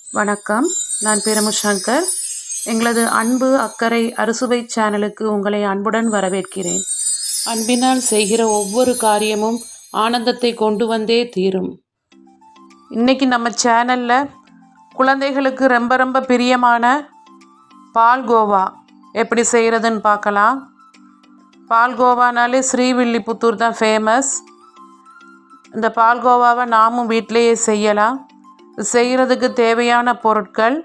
வணக்கம். நான் Piramu சங்கர். எங்களது அன்பு அக்கறை அறுசுவை சேனலுக்கு உங்களை அன்புடன் வரவேற்கிறேன். அன்பினால் செய்கிற ஒவ்வொரு காரியமும் ஆனந்தத்தை கொண்டு வந்தே தீரும். இன்னைக்கு நம்ம சேனலில் குழந்தைகளுக்கு ரொம்ப ரொம்ப பிரியமான பால்கோவா எப்படி செய்கிறதுன்னு பார்க்கலாம். பால்கோவானாலே ஸ்ரீவில்லிபுத்தூர் தான் ஃபேமஸ். இந்த பால்கோவாவை நாமும் வீட்டிலையே செய்யலாம். செய்கிறதுக்கு தேவையான பொருட்கள்: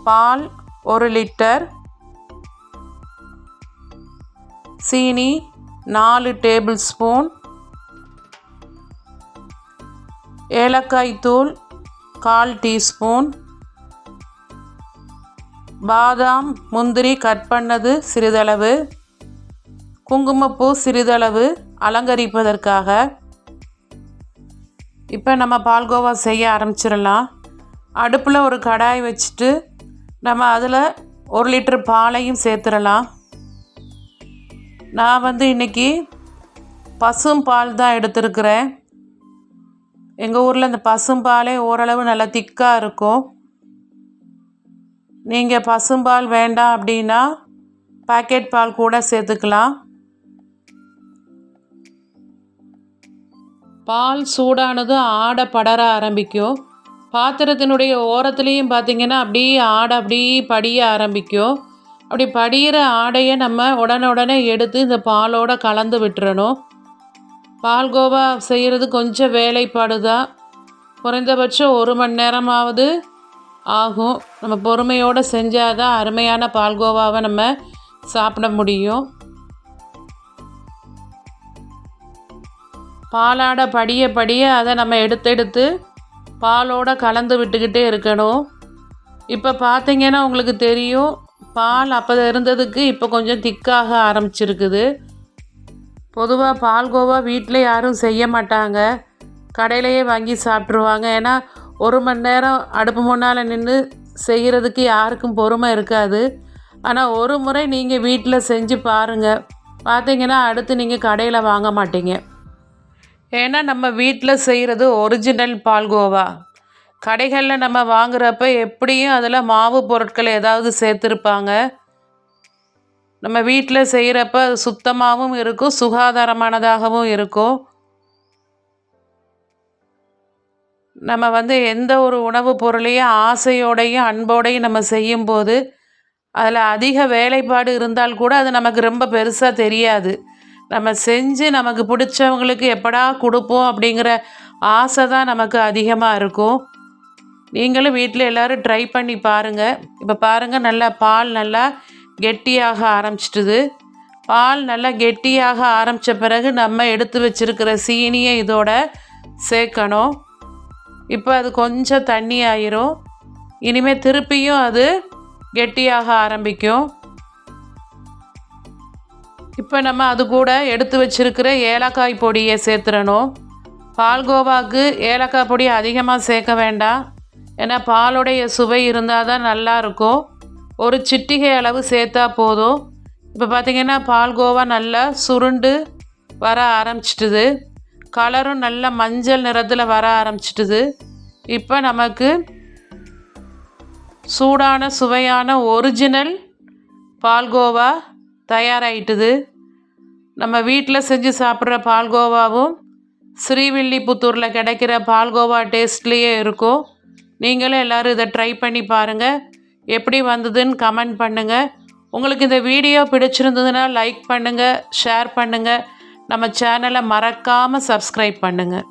பால் 1 லிட்டர், சீனி 4 டேபிள் ஸ்பூன், ஏலக்காய் தூள் 1/4 டீஸ்பூன், பாதாம் முந்திரி கட் பண்ணது சிறிதளவு, குங்குமப்பூ சிறிதளவு அலங்கரிப்பதற்காக. இப்போ நம்ம பால்கோவா செய்ய ஆரம்பிச்சிடலாம். அடுப்பில் ஒரு கடாய் வச்சுட்டு நம்ம அதில் 1 லிட்டர் பாலையும் சேர்த்துடலாம். நான் இன்றைக்கி பசும் பால் தான் எடுத்துருக்கிறேன். எங்கள் ஊரில் இந்த பசும்பாலே ஓரளவு நல்லா திக்காக இருக்கும். நீங்கள் பசும்பால் வேண்டாம் அப்படின்னா பாக்கெட் பால் கூட சேர்த்துக்கலாம். பால் சூடானதும் ஆடை படர ஆரம்பிக்கும். பாத்திரத்தினுடைய ஓரத்துலேயும் பார்த்திங்கன்னா அப்படியே படிய ஆரம்பிக்கும். அப்படி படிகிற ஆடையை நம்ம உடனே எடுத்து இந்த பாலோடு கலந்து விட்டுறணும். பால்கோவா செய்கிறது கொஞ்சம் வேலைப்பாடு தான். குறைந்தபட்சம் 1 மணி நேரமாவது ஆகும். நம்ம பொறுமையோடு செஞ்சால் தான் அருமையான பால்கோவாவை நம்ம சாப்பிட முடியும். பாலாடை படிய அதை நம்ம எடுத்து பாலோடு கலந்து விட்டுக்கிட்டே இருக்கணும். இப்போ பார்த்திங்கன்னா உங்களுக்கு தெரியும், பால் அப்போ இருந்ததுக்கு இப்போ கொஞ்சம் திக்காக ஆரம்பிச்சிருக்குது. பொதுவாக பால்கோவா வீட்டில் யாரும் செய்ய மாட்டாங்க, கடையிலையே வாங்கி சாப்பிட்ருவாங்க. ஏன்னா 1 மணி நேரம் அடுப்பு முன்னால் நின்று செய்கிறதுக்கு யாருக்கும் பொறுமை இருக்காது. ஆனால் ஒரு முறை நீங்கள் வீட்டில் செஞ்சு பாருங்கள். பார்த்திங்கன்னா அடுத்து நீங்கள் கடையில் வாங்க மாட்டீங்க. ஏன்னா நம்ம வீட்டில் செய்கிறது ஒரிஜினல் பால்கோவா. கடைகளில் நம்ம வாங்குகிறப்ப எப்படியும் அதில் மாவு பொருட்கள் ஏதாவது சேர்த்துருப்பாங்க. நம்ம வீட்டில் செய்கிறப்ப அது சுத்தமாகவும் இருக்கும், சுகாதாரமானதாகவும் இருக்கும். நம்ம எந்த ஒரு உணவுப் பொருளையும் ஆசையோடையும் அன்போடையும் நம்ம செய்யும்போது அதில் அதிக வேலைப்பாடு இருந்தால் கூட அது நமக்கு ரொம்ப பெருசாக தெரியாது. நம்ம செஞ்சு நமக்கு பிடிச்சவங்களுக்கு எப்படா கொடுப்போம் அப்படிங்கிற ஆசை தான் நமக்கு அதிகமாக இருக்கும். நீங்களும் வீட்டில் எல்லோரும் ட்ரை பண்ணி பாருங்கள். இப்போ பாருங்கள், நல்லா பால் நல்லா கெட்டியாக ஆரம்பிச்சிட்டுது. பால் நல்லா கெட்டியாக ஆரம்பித்த பிறகு நம்ம எடுத்து வச்சுருக்கிற சீனியை இதோட சேர்க்கணும். இப்போ அது கொஞ்சம் தண்ணி ஆயிரும். இனிமேல் திருப்பியும் அது கெட்டியாக ஆரம்பிக்கும். இப்போ நம்ம அது கூட எடுத்து வச்சுருக்கிற ஏலக்காய் பொடியை சேர்த்துடணும். பால்கோவாவுக்கு ஏலக்காய் பொடி அதிகமாக சேர்க்க வேண்டாம். ஏன்னா பாலுடைய சுவை இருந்தால் தான் நல்லாயிருக்கும். ஒரு சிட்டிகை அளவு சேர்த்தா போதும். இப்போ பார்த்திங்கன்னா பால்கோவா நல்லா சுருண்டு வர ஆரம்பிச்சிட்டுது. கலரும் நல்ல மஞ்சள் நிறத்தில் வர ஆரம்பிச்சிட்டுது. இப்போ நமக்கு சூடான சுவையான ஒரிஜினல் பால்கோவா தயாராகிட்டுது. நம்ம வீட்டில் செஞ்சு சாப்பிட்ற பால்கோவாவும் ஸ்ரீவில்லிபுத்தூரில் கிடைக்கிற பால்கோவா டேஸ்ட்லேயே இருக்கும். நீங்களும் எல்லோரும் இதை ட்ரை பண்ணி பாருங்கள். எப்படி வந்ததுன்னு கமெண்ட் பண்ணுங்கள். உங்களுக்கு இந்த வீடியோ பிடிச்சிருந்ததுன்னா லைக் பண்ணுங்கள், ஷேர் பண்ணுங்கள். நம்ம சேனலை மறக்காமல் சப்ஸ்கிரைப் பண்ணுங்கள்.